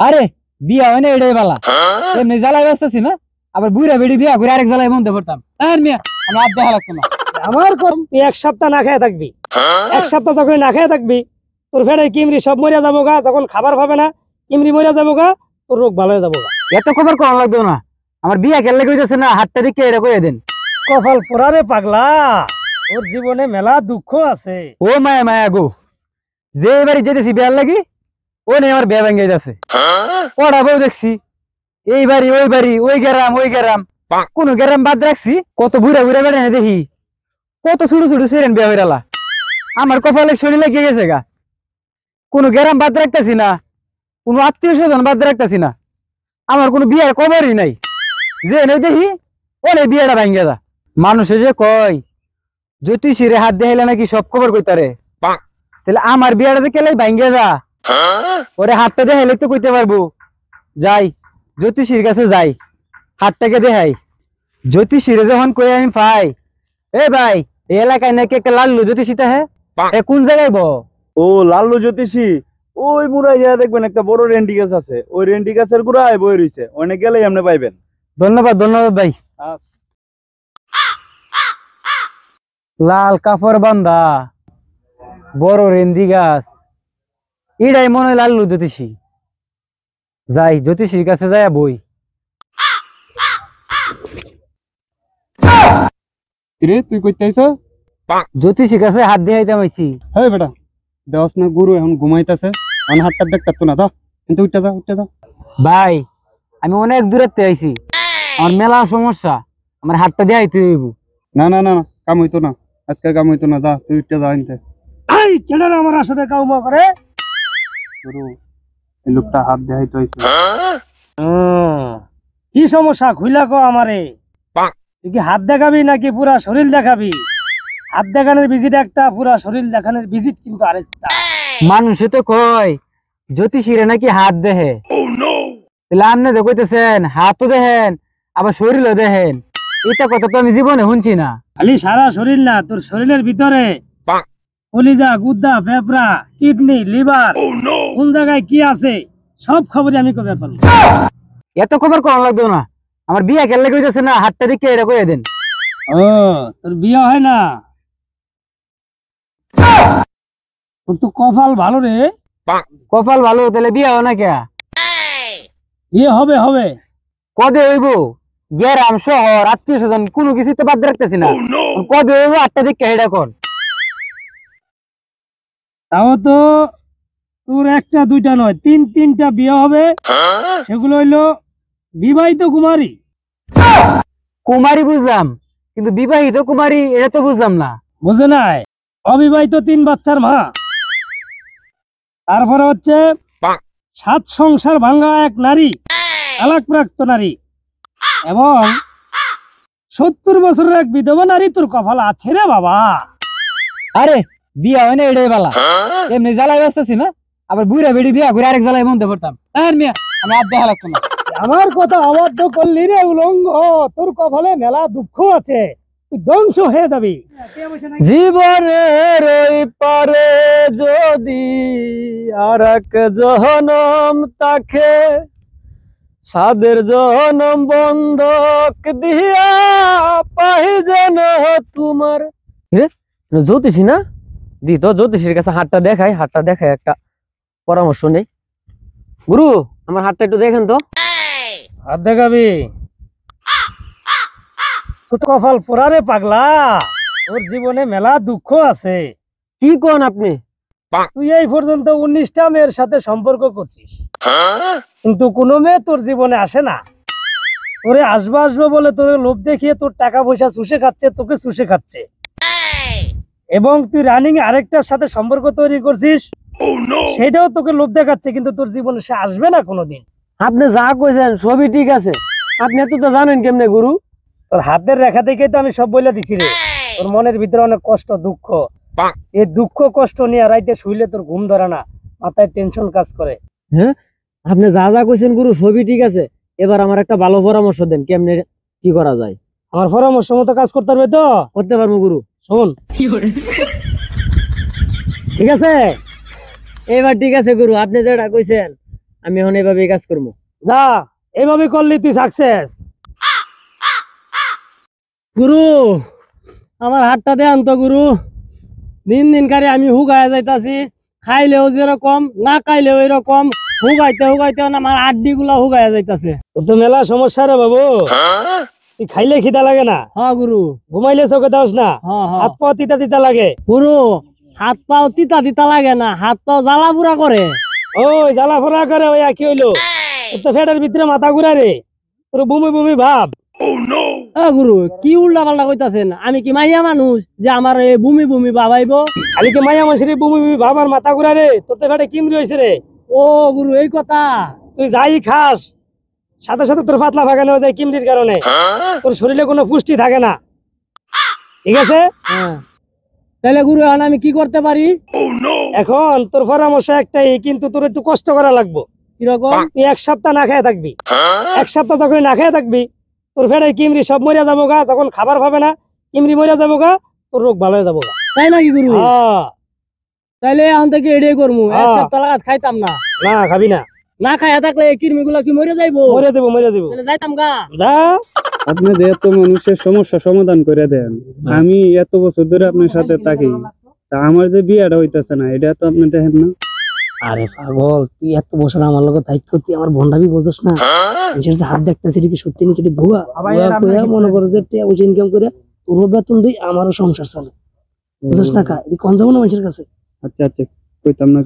আরে বিয়া হয় না এটাই বালা, এমনি জ্বালাই ব্যস্তাছি না, আবার বুড়া বেড়ি বিয়া করে আরেক জ্বালায় মনতে পড়তাম। আর মিয়া আমি আর দেখা লাগতো না। আমার কম তুই এক সপ্তাহ না খেয়ে থাকবি, এক সপ্তাহ যখন না খেয়ে থাকবি তোর ফেরে কিমরি সব মরিয়া যাবো গা, যখন খাবার পাবে না কিমরি মরিয়া যাবো গা, তোর রোগ ভালো হয়ে যাবো গা। এত খবর কম লাগতো না, আমার বিয়া কেলে কইতেছে না, হাতটা দিকে এটা কইয়া দেন। কপাল পোড়ারে পাগলা, ওর জীবনে মেলা দুঃখ আছে। ও মায়া মায়া গো, যে এবারে যেতেছি বিয়ার লাগি ও নেই আমার বিয়া ভেঙে যাচ্ছে। ওরা বউ দেখছি এই বাড়ি ওই বাড়ি, ওই গ্রাম ওই গ্রাম, কোন গ্রাম বাদ রাখছি, কত বুড়া বুড়া বেড়ে দেখি, কত ছোট ছোট সেরেন বিয়া হইরালা। আমার কপালে শরীর লেগে গেছে গা, কোন গ্রাম বাদ রাখতেছি না, কোন আত্মীয় স্বজন বাদ রাখতেছি না, আমার কোনো বিয়ার খবরই নাই। যে নেই দেখি ওরে বিয়াটা ভাঙ্গে যা। মানুষে যে কয় জ্যোতিষীরে হাত দেখাইলে নাকি সব খবর কইতারে, তাহলে আমার বিয়াটা যে কেলাই ভাঙ্গে যা, ওরে হাতটা দেখাইলে তো কইতে পারবো। যাই জ্যোতিষীর কাছে যাই, হাতটাকে দেখাই। জ্যোতিষীরে যখন কই আমি পাই, এ ভাই এই এলাকায় নাকি একটা লাল্লু জ্যোতিষীটা, হ্যাঁ কোন জায়গায় বো? ও লাল্লু জ্যোতিষী, ওই মুড়াই যা দেখবেন একটা বড় রেন্ডি গাছ আছে, ওই রেন্ডি গাছের গোড়ায় বই রইছে, ওখানে গেলেই আপনি পাইবেন। ধন্যবাদ ধন্যবাদ ভাই। লাল কাপড় বান্ধা বড় রেন্দি গাছ, এটাই মনে হয় লাল্লু জ্যোতিষী। যাই জ্যোতিষীর কাছে যাই বই। রে তুই কইতে আইছ? জ্যোতিষীর কাছে হাত দিয়ে আইতাম আইছি। হ্যাঁ বেটা, দেওয়াস না গুরু এখন ঘুমাইতেছে, আমার হাতটা দেখতে না, দাও কিন্তু উঠতে যাও উঠতে যাও। ভাই আমি অনেক দূরেতে আইছি, আমার মেলা সমস্যা, আমার হাতটা দিয়ে আইতে হইব। না না না না, কাম হইতো না, আজকে কাম হইতো না, যা তুই উঠতে যা আনতে। এই কেন আমার আসলে কাউমা করে? গুরু এই লোকটা হাত দেখাইতে হইছে। কি সমস্যা খুইলা কো আমারে? তুই কি হাত দেখাবি নাকি পুরা শরীর দেখাবি? হাত দেখানোর ভিজিট একটা, পুরা শরীর দেখানোর ভিজিট কিন্তু আরেকটা। মানুষে তো কয় জ্যোতিষীরে নাকি হাত দেহে, তাহলে আপনি যে কইতেছেন হাতও দেখেন আবার শরীরও দেখেন, এটা কথা তো আমি জীবনে শুনছি না। খালি সারা শরীর না, তোর শরীরের ভিতরে কলিজা, গুদ্দা, ফেফড়া, কিডনি, লিভার, কোন জায়গায় কি আছে সব খবরই আমি কবে পাবো। এত খবর কম লাগবে না, আমার বিয়া কেলে কইতেছে না, হাতটা দিকে এটা কইয়া দেন। ও তোর বিয়ে হয় না? তোর তো কপাল ভালো রে। কপাল ভালো তাহলে বিয়া হয় না কে? বিয়ে হবে হবে। কবে হইব? গ্রাম শহর আত্মীয় স্বজন কোনো কিছু তো বাদ রাখতেছি না, কবে হইব? হাতটা দিকে এটা কোন? তাও তো তোর একটা দুইটা নয়, তিন তিনটা বিয়ে হবে। সেগুলো হইলো বিবাহিত কুমারী। কুমারী বুঝলাম, কিন্তু বিবাহিত কুমারী এটা তো বুঝলাম না। বুঝে নাই? অবিবাহিত 3 বাচ্চার মা। তারপরে হচ্ছে 7 সংসার ভাঙ্গা এক নারী, তালাকপ্রাপ্ত নারী, এবং 70 বছরের এক বিধবা নারী। তোর কপাল আছে রে বাবা। আরে বিয়া হয় না এটাই বালা, এমনি জ্বালাই ব্যস্তাছি না, আবার বুড়া বেড়ি বিয়া করে আরেক জ্বালায় মনতে পড়তাম। আর মিয়া আমি আর দেখা লাগতো না। আমার কথা অবাধ্য করলি রে উলঙ্গ, তোর কপালে মেলা দুঃখ আছে, তুই ধ্বংস হয়ে যাবি। জীবনের ওই পারে যদি আর এক জনম তাকে, সাদের জনম বন্ধক দিয়া পাই যেন তোমার। জ্যোতিষী না দি তো, জ্যোতিষীর কাছে হাতটা দেখাই, হাতটা দেখাই একটা পরামর্শ নেই। গুরু আমার হাতটা একটু দেখেন তো। হাত দেখাবি? তোর কপাল পোড়ারে পাগলা, তোর জীবনে মেলা দুঃখ আছে। কি কোন আপনি? তুই এই পর্যন্ত 19টা মেয়ের সাথে সম্পর্ক করছিস, কিন্তু কোনো মেয়ে তোর জীবনে আসে না। তোরে আসবে আসবে বলে তোর লোভ দেখিয়ে তোর টাকা পয়সা চুষে খাচ্ছে, তোকে চুষে খাচ্ছে। এবং তুই রানিং আরেকটার সাথে সম্পর্ক তৈরি করছিস, সেটাও তোকে লোভ দেখাচ্ছে, কিন্তু তোর জীবনে সে আসবে না কোনোদিন। আপনি যা কইছেন সবই ঠিক আছে, আপনি এত তো জানেন কেমনে গুরু? তোর হাতের রেখা দেখে তো আমি সব বলে দিছি রে। তোর মনের ভিতরে অনেক কষ্ট, দুঃখ। এই দুঃখ কষ্ট নিয়ে রাইতে শুইলে তোর ঘুম ধরে না, মাথায় টেনশন কাজ করে। হ্যাঁ আপনি যা যা কইছেন গুরু সবই ঠিক আছে, এবার আমার একটা ভালো পরামর্শ দেন, কেমনে কি করা যায়? আমার পরামর্শ মতো কাজ করতে পারবে তো? করতে পারবো গুরু। শোন, ঠিক আছে? এবার ঠিক আছে গুরু, আপনি যেটা কইছেন আমি এখন এভাবে কাজ করবো। যা, এইভাবে করলি তুই সাকসেস। গুরু, আমার হাতটা দেন তো গুরু। দিন দিন কারে আমি হুগায় যাইতাছি, খাইলেও যেরকম না খাইলেও এরকম, হুগাইতে হুগাইতে আমার আড্ডি গুলা হুগায় যাইতাছে। তোর তো মেলা সমস্যা রে বাবু। তুই খাইলে খিদা লাগে না? হ্যাঁ গুরু। ঘুমাইলে চোখে দাস না? হাত পা তিতা তিতা লাগে? গুরু, হাত পাও তিতা তিতা লাগে না, হাত পাও জ্বালা পুরা করে। ওই জ্বালা পোড়া করে ওই কি হইলো? তোর তো ফেটের ভিতরে মাথা ঘুরা রে, তোর বমি বমি ভাব। গুরু, কি উল্টা পাল্টা কইতাছেন? আমি কি মাইয়া মানুষ যে আমার এই বমি বমি ভাব আইব? খালি কি মাইয়া মানুষের বমি বমি ভাব আর মাথা ঘুরা রে? তোর তো ফেটে কিমরি হয়েছে রে। ও গুরু, এই কথা। তুই যাই খাস সাথে সাথে তোর পাতলা ভাগানো হয়ে যায় কিমরির কারণে। তোর শরীরে কোনো পুষ্টি থাকে না, ঠিক আছে? তাহলে গুরু, এখন আমি কি করতে পারি? এখন তোর পরামর্শ একটাই, কিন্তু তোর একটু কষ্ট করা লাগবে। কিরকম? তুই 1 সপ্তাহ না খেয়ে থাকবি। 1 সপ্তাহ যখন না খেয়ে থাকবি, তোর ফেরে কিমরি সব মরিয়া যাবো গা। যখন খাবার পাবে না, কিমরি মরিয়া যাবো গা, তোর রোগ ভালো হয়ে যাবো গা। তাই নাকি গুরু? তাইলে এখন থেকে এটাই করবো। 1 সপ্তাহ লাগাত খাইতাম না। না খাবি না। না খাইয়া থাকলে কিরমি গুলা কি মরে যাইবো? মরে দেবো, মরে দেবো। যাইতাম গা। যা। আপনি যে এত মানুষের সমস্যা সমাধান করে দেন, আমি এত বছর ধরে আপনার সাথে থাকি, তা আমার যে বিয়েটা হইতেছে না, এটা তো আপনি দেখেন না? আরে পাগল, তুই এত বছর আমার লগে দায়িত্ব, তুই আমার ভন্ডামি বুঝছ না? নিজের যে হাত দেখতেছি কি সত্যি নাকি ভুয়া ভুয়া মনে করো যে টাকা পয়সা ইনকাম করে তোর বেতন দিই, আমারও সংসার চলে। বুঝছ না? কা এটি কম যাবো না মানুষের কাছে। আচ্ছা আচ্ছা, কইতাম না।